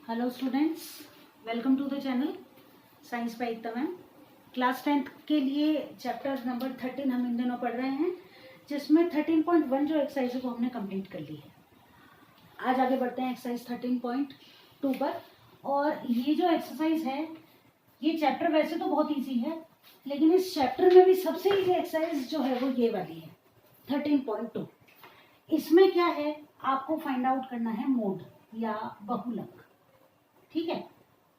Hello students, welcome to the channel science by Ekta ma'am. Class 10th के लिए chapter number 13 हम इन दिनों पढ़ रहे हैं, जिसमें 13.1 जो एक्सरसाइज है वो हमने कंप्लीट कर ली है। आज आगे बढ़ते हैं एक्सरसाइज 13.2 पर। और ये जो एक्सरसाइज है, ये चैप्टर वैसे तो बहुत ईजी है, लेकिन इस चैप्टर में भी सबसे ईजी एक्सरसाइज जो है वो ये वाली है 13.2। इसमें क्या है, आपको फाइंड आउट करना है मोड या बहुलक। ठीक है,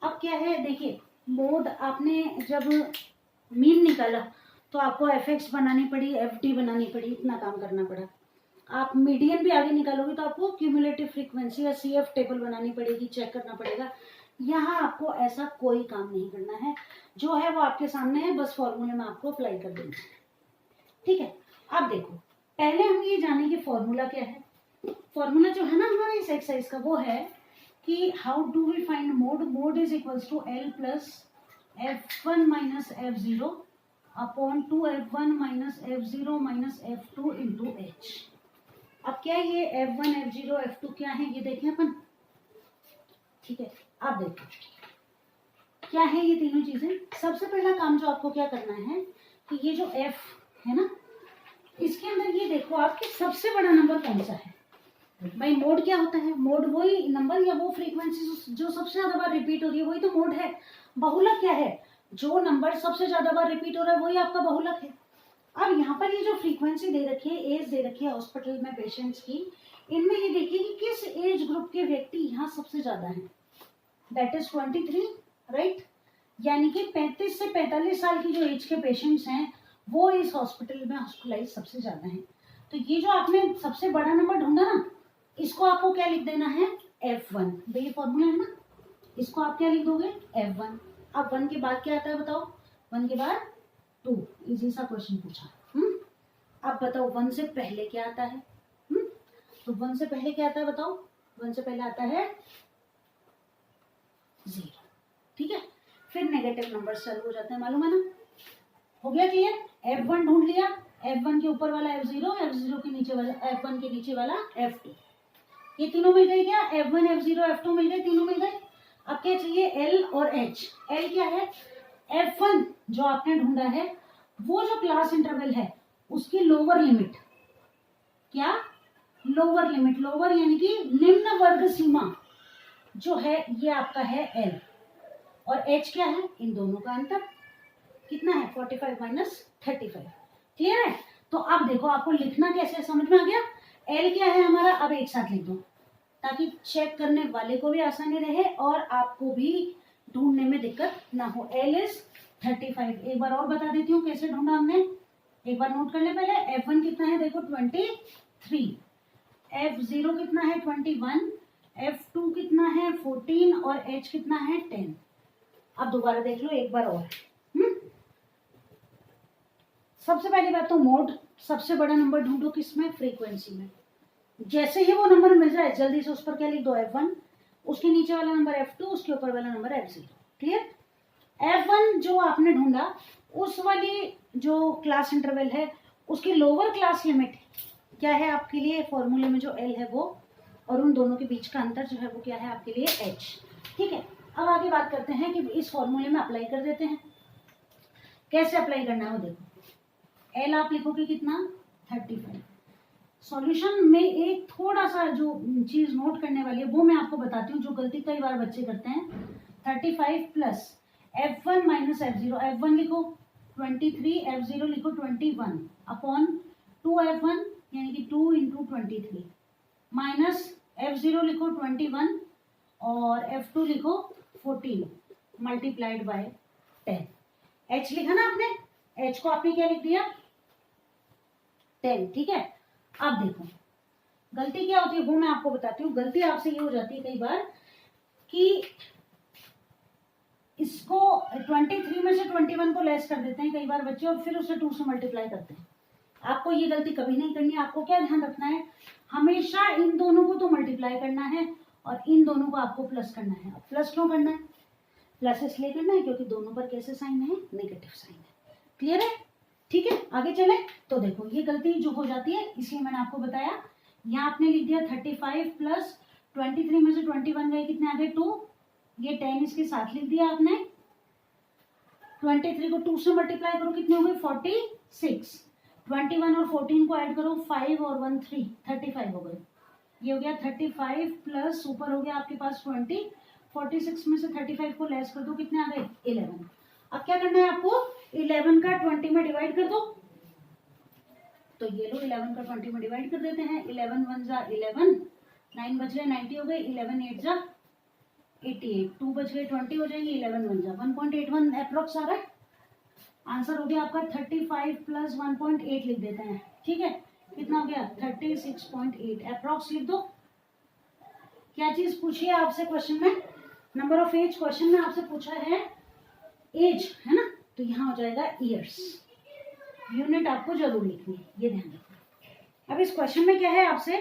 अब क्या है, देखिए मोड आपने जब मीन निकाला तो आपको एफ बनानी पड़ी, एफ डी बनानी पड़ी, इतना काम करना पड़ा। आप मीडियन भी आगे निकालोगे तो आपको क्यूमुलेटिव फ्रीक्वेंसी या सी एफ टेबल बनानी पड़ेगी, चेक करना पड़ेगा। यहाँ आपको ऐसा कोई काम नहीं करना है, जो है वो आपके सामने है, बस फॉर्मूले में आपको अप्लाई कर देना है। ठीक है, अब देखो पहले हम ये जानेंगे फॉर्मूला क्या है। फॉर्मूला जो है ना हमारा इस एक्सरसाइज का, वो है कि how do we find mode. Mode is equals to L plus F1 minus F0 upon 2F1 minus F0 minus F2 into H। अब क्या है ये F1 F0 F2 क्या है ये देखें अपन। ठीक है, अब देखो क्या है ये तीनों चीजें। सबसे पहला काम जो आपको क्या करना है कि ये जो F है ना, इसके अंदर ये देखो आपके सबसे बड़ा नंबर कौन सा है। भाई मोड क्या होता है, मोड वही नंबर या वो फ्रीक्वेंसी जो सबसे ज्यादा बार रिपीट हो रही है वही तो मोड है। बहुलक क्या है, जो नंबर सबसे ज्यादा बार रिपीट हो रहा है वही आपका बहुलक है। अब यहाँ पर ये जो फ्रीक्वेंसी दे रखी है, एज दे रखी है हॉस्पिटल में पेशेंट्स की, इनमें ये देखिए कि किस एज ग्रुप के व्यक्ति यहाँ सबसे ज्यादा है। That is 23, right. यानी कि 35 से 45 साल की जो एज के पेशेंट्स हैं वो इस हॉस्पिटल में हॉस्पिटलाइज सबसे ज्यादा है। तो ये जो आपने सबसे बड़ा नंबर ढूंढा ना, इसको आपको क्या लिख देना है F1। ये फॉर्मूला है ना, इसको आप क्या लिख दोगे F1। अब 1 के बाद क्या आता है बताओ, 1 के बाद 2। इजी सा क्वेश्चन पूछा। अब बताओ 1 से पहले क्या आता है। तो 1 से पहले क्या आता है बताओ, 1 से पहले आता है 0। ठीक है, फिर नेगेटिव नंबर चालू हो जाते हैं, मालूम है ना। हो गया क्लियर। F1 ढूंढ लिया, F1 के ऊपर वाला F0, F0 के नीचे वाला F1 के नीचे वाला F2। ये तीनों मिल गए क्या, F1 F0 F2 मिल गए, तीनों मिल गए। अब क्या चाहिए, L और H। L क्या है, F1 जो आपने ढूंढा है वो जो क्लास इंटरवल है उसकी लोअर लिमिट। क्या, लोअर लिमिट, लोअर यानी कि निम्न वर्ग सीमा जो है ये आपका है L। और H क्या है, इन दोनों का अंतर कितना है 45 माइनस 35। क्लियर है। तो अब देखो आपको लिखना कैसे, समझ में आ गया। L क्या है हमारा, अब एक साथ लिख दो ताकि चेक करने वाले को भी आसानी रहे और आपको भी ढूंढने में दिक्कत ना हो। L is 35। एक बार और बता देती हूँ कैसे ढूंढा हमने, एक बार नोट कर ले पहले। F1 कितना है देखो 23, F0 कितना है 21, F2 कितना है 14 और H कितना है 10। अब दोबारा देख लो एक बार और। सबसे पहली बात तो मोड, सबसे बड़ा नंबर ढूंढो किसमें, फ्रीक्वेंसी में। जैसे ही वो नंबर मिल जाए जल्दी से उस पर क्या लिख दो F1, उसके नीचे वाला नंबर F2, उसके ऊपर वाला नंबर F0। क्लियर। F1 जो आपने ढूंढा उस वाली जो क्लास इंटरवल है उसकी लोअर क्लास लिमिट क्या है आपके लिए, फॉर्मूले में जो L है वो, और उन दोनों के बीच का अंतर जो है वो क्या है आपके लिए H। ठीक है, अब आगे बात करते हैं कि इस फॉर्मूले में अप्लाई कर देते हैं। कैसे अप्लाई करना है वो देखो। L आप लिखोगे कितना 35। सॉल्यूशन में एक थोड़ा सा जो चीज नोट करने वाली है वो मैं आपको बताती हूँ, जो गलती कई बार बच्चे करते हैं। 35 plus F1 minus F0, F1 लिखो 23, F0 लिखो 21 अपॉन 2F1 यानी कि 2 इंटू 23 माइनस F0 लिखो 21 और F2 लिखो 14 मल्टीप्लाइड बाय 10। H लिखा ना आपने, H को आपने क्या लिख दिया 10। ठीक है, अब देखो गलती क्या होती है वो मैं आपको बताती हूँ। गलती आपसे ये हो जाती है कई बार कि इसको 23 में से 21 को लेस कर देते हैं कई बार बच्चे, और फिर उसे 2 से मल्टीप्लाई करते हैं। आपको ये गलती कभी नहीं करनी है। आपको क्या ध्यान रखना है, हमेशा इन दोनों को तो मल्टीप्लाई करना है और इन दोनों को आपको प्लस करना है। अब प्लस क्यों करना है, प्लस इसलिए करना है क्योंकि दोनों पर कैसे साइन है, नेगेटिव साइन है। क्लियर है। ठीक है, आगे चले तो देखो ये गलती जो हो जाती है इसलिए मैंने आपको बताया। यहाँ आपने लिख दिया 35 प्लस 23 में से 21 गए कितने आ गए 2, ये 10 इसके साथ लिख दिया आपने। 23 को 2 से मल्टीप्लाई करो, कितने हो गए 46। 21 और 14 को ऐड करो, 5 और 1 3, 35 हो गए। ये हो गया 35 प्लस ऊपर हो गया आपके पास 20। 46 में से 35 को लेस कर दो, कितने आ गए 11। अब क्या करना है आपको, 11 का 20 में डिवाइड कर दो। तो ये लो 11 का 20 में डिवाइड कर देते हैं। 11 1 जा 11, 9 बच गए 90 हो गए, 11 8 जा 88, 2 बच गए 20 हो जाएंगे, 11 1 जा 1.81 अप्रोक्स आ रहा है। आंसर हो गया आपका 35 प्लस 1.8 लिख देते हैं, ठीक है। कितना हो गया 36.8 अप्रोक्स लिख दो। क्या चीज पूछी है आपसे क्वेश्चन में, नंबर ऑफ एज क्वेश्चन में आपसे पूछा है एज, है ना, तो यहाँ हो जाएगा ईयर्स। यूनिट आपको जरूर लिखनी है, ये ध्यान रखना। अब इस क्वेश्चन में क्या है, आपसे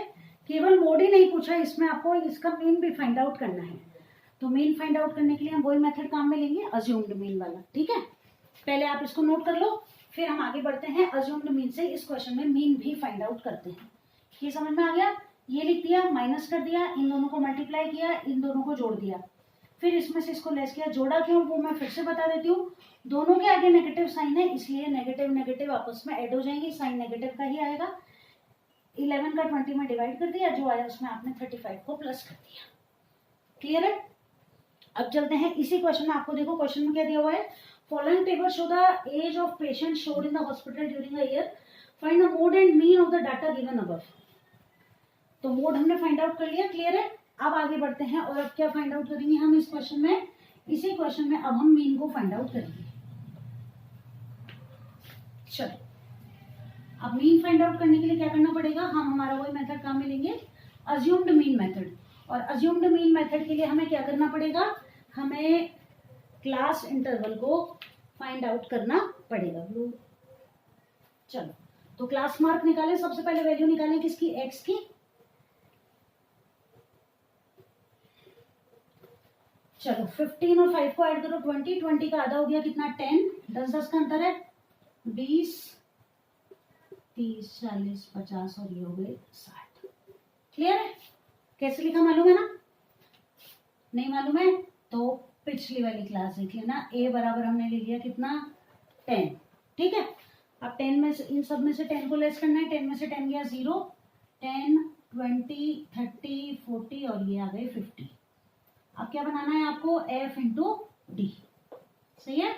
केवल मोड ही नहीं पूछा, इसमें आपको इसका मीन भी फाइंड आउट करना है। तो मीन फाइंड आउट करने के लिए हम वही मेथड काम में लेंगे, अज्यूम्ड मीन वाला, ठीक है। पहले आप इसको नोट कर लो, फिर हम आगे बढ़ते हैं अज्यूम्ड मीन से। इस क्वेश्चन में मीन भी फाइंड आउट करते हैं। ये समझ में आ गया, ये लिख दिया, माइनस कर दिया, इन दोनों को मल्टीप्लाई किया, इन दोनों को जोड़ दिया, फिर इसमें से इसको लेस किया। जोड़ा क्यों वो मैं फिर से बता देती हूँ, दोनों के आगे नेगेटिव साइन है, इसलिए नेगेटिव नेगेटिव आपस में ऐड हो जाएंगे, साइन नेगेटिव का ही आएगा। 11 का 20 में डिवाइड कर दिया, जो आया उसमें आपने 35 को प्लस कर दिया। क्लियर है। अब चलते हैं इसी क्वेश्चन में। आपको देखो क्वेश्चन में क्या दिया हुआ है, following table show the age of patient showed in the hospital during a year, find the mode and mean of the data given above. तो मोड हमने फाइंड आउट कर लिया, क्लियर है। अब आगे बढ़ते हैं, और अब क्या फाइंड आउट करेंगे हम इस क्वेश्चन में, इसी क्वेश्चन में अब हम मीन को फाइंड आउट करेंगे। चलो, अब मीन फाइंड आउट करने के लिए क्या करना पड़ेगा, हम हमारा वही मेथड काम में लेंगे, अज्यूम्ड मीन मेथड। और अज्यूम्ड मीन मेथड के लिए हमें क्या करना पड़ेगा, हमें क्लास इंटरवल को फाइंड आउट करना पड़ेगा। चलो, तो क्लास मार्क निकालें, सबसे पहले वैल्यू निकालें किसकी, एक्स की। चलो 15 और 5 को ऐड करो, 20, 20 का आधा हो गया कितना 10, 10 का अंतर है 20, 30 40 50 और ये हो गए 60। क्लियर है। कैसे लिखा मालूम है ना, नहीं मालूम है तो पिछली वाली क्लास देख लेना। ए बराबर हमने ले लिया कितना 10, ठीक है। अब 10 में से, इन सब में से 10 को लेस करना है, 10 में से 10 गया 0, 10 20 30 40 और ये आ गए 50। अब क्या बनाना है आपको, f इंटू डी, सही है।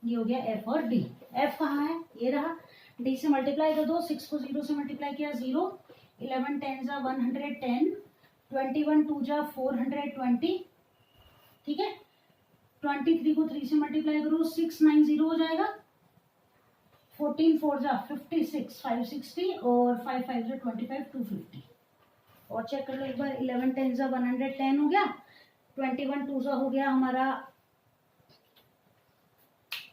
ये हो गया f और d। f कहाँ है, ये रहा। d से मल्टीप्लाई कर दो, 6 को 0 से मल्टीप्लाई किया 0, 11 10 जा 110, 21 2 जा 420, ठीक है। 23 को 3 से मल्टीप्लाई करो, 690 हो जाएगा। 14 4 जा 56, 560 और 5 5 जा 25, 250। और चेक कर लो एक बार, 11 10 जा 110 हो गया, 21 2 जा हो गया हमारा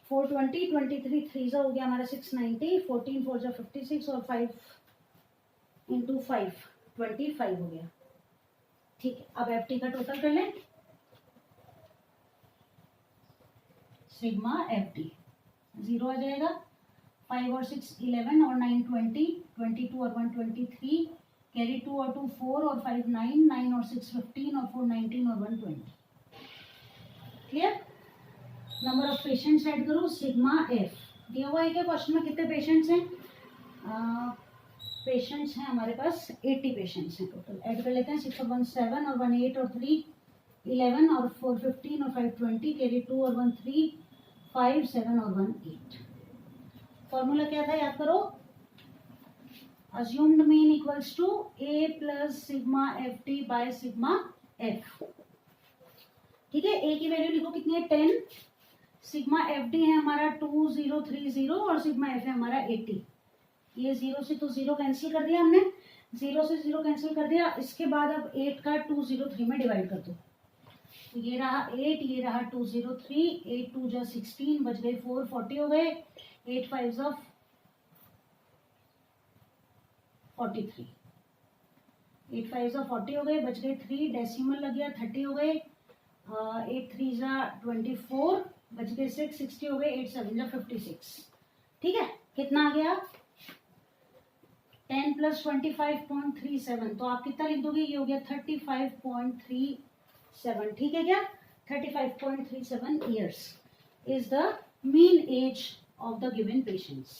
420, 23 3 जा हो गया हमारा 690, 14 4 जा 56 और 5 इंटू 5 25 हो गया, ठीक है। अब एफ का टोटल कर लें, सिग्मा एफ डी 0 आ जाएगा। 5 और 6 11 और 9 20, 22 और 1 23, कैरी 2 और 2 4 और 5 9, 9 और 6 15 और 4 19 और 1 20। Clear. Number of patients add करो, सिग्मा एफ दिया हुआ है क्या क्वेश्चन में, कितने पेशेंट्स हैं, पेशेंट्स हैं हमारे पास 80 पेशेंट्स हैं टोटल। ऐड कर लेते हैं, 6 और 1 7 और 1 8 और 3 11 और 4 15 और 5 20, कैरी 2 और 1 3 5 7 और 1 8। फॉर्मूला क्या था याद करो, assumed mean equals to a plus sigma ft by sigma f, ठीक है। a की वैल्यू लिखो कितनी है 10, सिग्मा एफ डी है हमारा 2030 और सिग्मा एफ है हमारा 80। ये 0 से तो 0 कैंसिल कर दिया हमने, 0 से 0 कैंसिल कर दिया। इसके बाद अब 8 का 203 में डिवाइड कर दो, तो ये रहा 8, ये रहा 203, 8 2 जा 16, बच गए 4 40 हो गए, 8 5 जा 43, 8 5 जा 40 हो गए, बच गए 3, डेसिमल लग गया 30 हो गए, 8 3 जा 24, बच गए 6 60 हो गए, 8 7 जा 56, ठीक है। कितना आ गया 10 प्लस 25.37, तो आप कितना लिख दोगे, ये हो गया 35.37, ठीक है क्या। 35.37 years is the mean age of the given patients.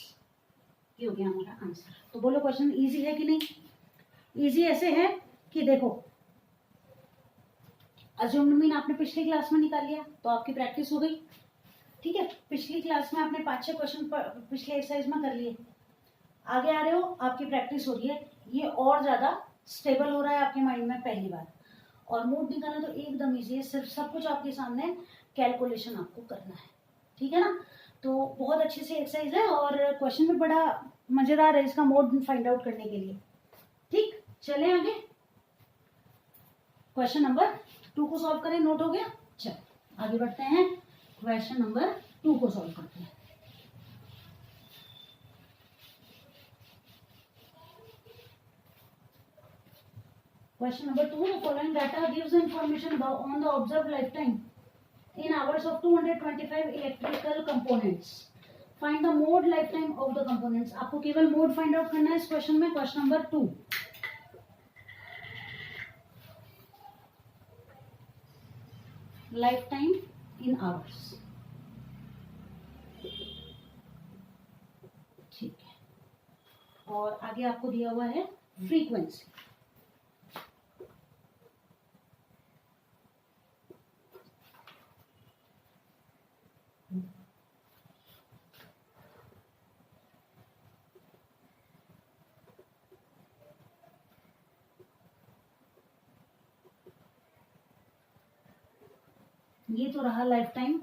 ये हो गया हमारा आंसर। तो बोलो क्वेश्चन इजी है कि नहीं? इजी ऐसे है कि देखो अज्यूम्ड मीन आपने पिछली क्लास में निकाल लिया तो आपकी प्रैक्टिस हो गई, ठीक है। पिछली क्लास में आपने 5-6 क्वेश्चन पिछले एक्सरसाइज में कर लिए, आगे आ रहे हो आपकी प्रैक्टिस हो रही है, ये और ज्यादा स्टेबल हो रहा है आपके माइंड में पहली बार। और मोड निकालना तो एकदम इजी है, सिर्फ सब कुछ आपके सामने कैलकुलेशन आपको करना है, ठीक है ना। तो बहुत अच्छी सी एक्सरसाइज है और क्वेश्चन भी बड़ा मजेदार है इसका मोड फाइंड आउट करने के लिए, ठीक। चले आगे क्वेश्चन नंबर 2 को सॉल्व करें। नोट हो गया? चलो आगे बढ़ते हैं, क्वेश्चन नंबर 2 को सॉल्व करते हैं। Question number 2, the following data gives information about on the observed lifetime in hours of 225 electrical components. Find the mode lifetime of the components. आपको केवल मोड फाइंड आउट करना है इस क्वेश्चन में। Question number 2, life time in hours, ठीक है। और आगे आपको दिया हुआ है फ्रीक्वेंसी। ये तो रहा लाइफ टाइम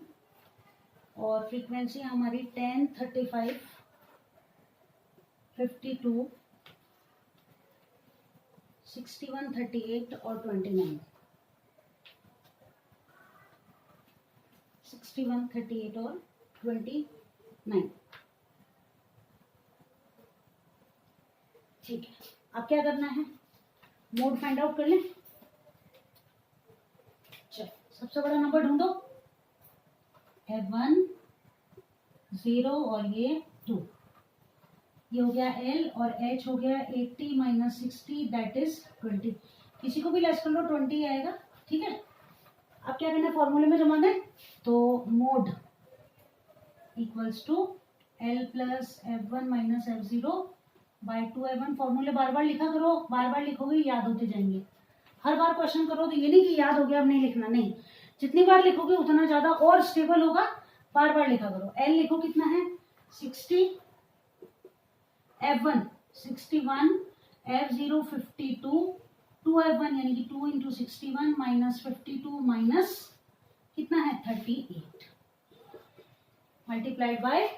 और फ्रीक्वेंसी हमारी 10, 35, 52, 61, 38 और 29। 61, 38 और 29, ठीक है। अब क्या करना है, मोड फाइंड आउट कर लें। चलो सबसे बड़ा नंबर ढूंढो, F1 0 और ये 2, ये हो गया L और H हो गया 80 माइनस 60 दैट इज 20। किसी को भी लेस कर लो 20 आएगा, ठीक है। अब क्या करना है, फॉर्मूले में जमा दें। तो mode equals to L plus F1 minus F0 by 2F1। फॉर्मूले बार बार लिखा करो, बार बार लिखोगे याद होते जाएंगे। हर बार क्वेश्चन करो तो ये नहीं कि याद हो गया अब नहीं लिखना, नहीं, जितनी बार लिखोगे उतना ज्यादा और स्टेबल होगा। बार बार लिखा करो। L लिखो कितना है 60, F1 61, F0 52, 2F1 यानी कि 2 इंटू 61 माइनस 52 माइनस कितना है 38 मल्टीप्लाइड बाय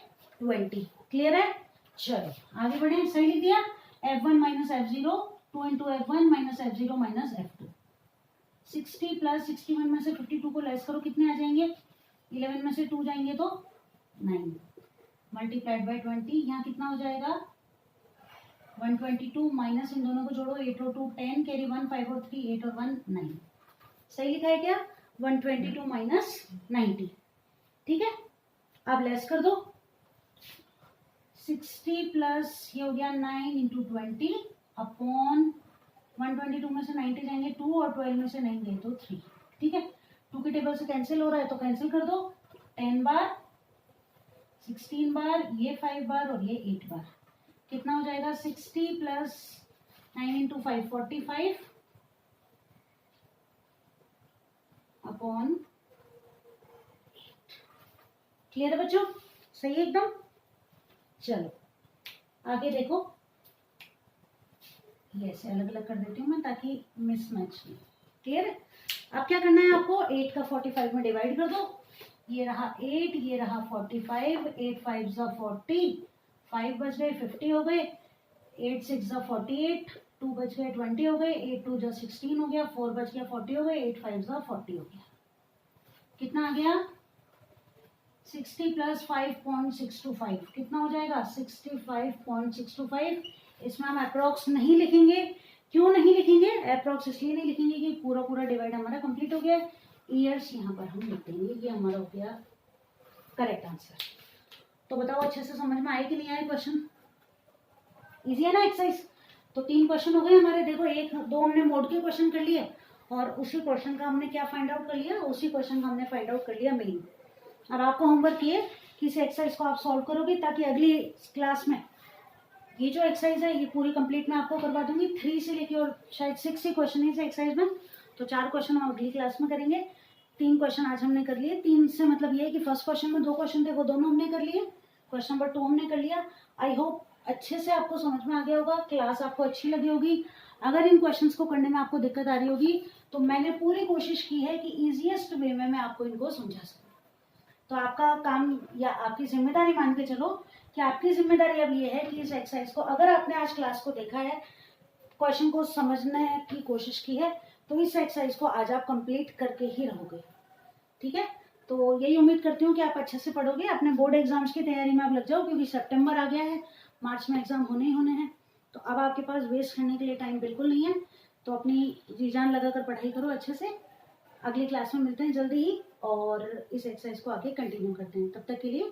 20। क्लियर है? चलो आगे बढ़े। सही लिख दिया। F1 minus F0, 2 into F1 minus F0 minus F2। 60 plus 61 में से 52 को लेस करो, कितने आ जाएंगे, 11 में से 2 जाएंगे तो 9 मल्टीप्लाइड बाय 20। यहाँ कितना हो जाएगा 122 माइनस इन दोनों को जोड़ो 8 और 2 10, कैरी 1 5 और 3 8 और 1 9। सही लिखा है क्या? 122 माइनस 90, ठीक है। अब लेस कर दो, 60 प्लस ये हो गया 9 इंटू 20 अपॉन 122 में से 90 जाएंगे 2 और 12 में से 9 गए तो 3, ठीक है। 2 के टेबल से कैंसिल हो रहा है तो कैंसिल कर दो। 10 बार, 16 बार, ये 5 बार और ये 8 बार, कितना हो जाएगा 60 प्लस 9 इंटू 5 45 अपॉन 8। क्लियर है बच्चों? सही है एकदम। चलो आगे देखो, ये ऐसे अलग अलग कर देती हूँ मैं ताकि मिसमैच नहीं। क्लियर है? अब क्या करना है आपको, 8 का 45 में डिवाइड कर दो। ये रहा 8, ये रहा 45, 8 5 जा 40, 5 बच गए 50 हो गए, 8 6 जा 48, 2 बच गए 20 हो गए, 8 2 जा 16 हो गया, 4 बच गया 40 हो गए, 8 5 जा 40 हो गया। कितना आ गया 60 प्लस 5.625 कितना हो जाएगा 65.625। इसमें हम अप्रॉक्स नहीं लिखेंगे। क्यों नहीं लिखेंगे अप्रॉक्स? इसलिए नहीं लिखेंगे कि पूरा पूरा डिवाइड हमारा कंप्लीट हो गया। ईयर्स यहाँ पर हम लिख देंगे, ये हमारा हो गया करेक्ट आंसर। तो बताओ अच्छे से समझ में आए कि नहीं आए क्वेश्चन? इजी है ना एक्सरसाइज? तो 3 क्वेश्चन हो गए हमारे। देखो 1 2 हमने मोड के क्वेश्चन कर लिए और उसी क्वेश्चन का हमने क्या फाइंड आउट कर लिया, उसी क्वेश्चन का हमने फाइंड आउट कर लिया मीनिंग। और आपका होमवर्क ये कि इस एक्सरसाइज को आप सॉल्व करोगे ताकि अगली क्लास में ये जो एक्सरसाइज है ये पूरी कंप्लीट मैं आपको करवा दूंगी। 3 से लेके और शायद 6 ही क्वेश्चन है इस एक्सरसाइज में, तो 4 क्वेश्चन हम अगली क्लास में करेंगे। 3 क्वेश्चन आज हमने कर लिए। 3 से मतलब ये है कि फर्स्ट क्वेश्चन में 2 क्वेश्चन थे वो दोनों हमने कर लिए, क्वेश्चन नंबर 2 हमने कर लिया। आई होप अच्छे से आपको समझ में आ गया होगा, क्लास आपको अच्छी लगी होगी। अगर इन क्वेश्चंस को करने में आपको दिक्कत आ रही होगी तो मैंने पूरी कोशिश की है कि ईजिएस्ट वे में मैं आपको इनको समझा सकूँ। तो आपका काम या आपकी जिम्मेदारी मान के चलो कि आपकी जिम्मेदारी अब ये है कि इस एक्सरसाइज को, अगर आपने आज क्लास को देखा है, क्वेश्चन को समझने की कोशिश की है, तो इस एक्सरसाइज को आज आप कंप्लीट करके ही रहोगे। ठीक है, तो यही उम्मीद करती हूँ कि आप अच्छे से पढ़ोगे, अपने बोर्ड एग्जाम्स की तैयारी में आप लग जाओ, क्योंकि सितंबर आ गया है, मार्च में एग्जाम होने ही होने हैं। तो अब आपके पास वेस्ट करने के लिए टाइम बिल्कुल नहीं है, तो अपनी जी जान लगाकर पढ़ाई करो अच्छे से। अगली क्लास में मिलते हैं जल्दी ही और इस एक्सरसाइज को आगे कंटिन्यू करते हैं। तब तक के लिए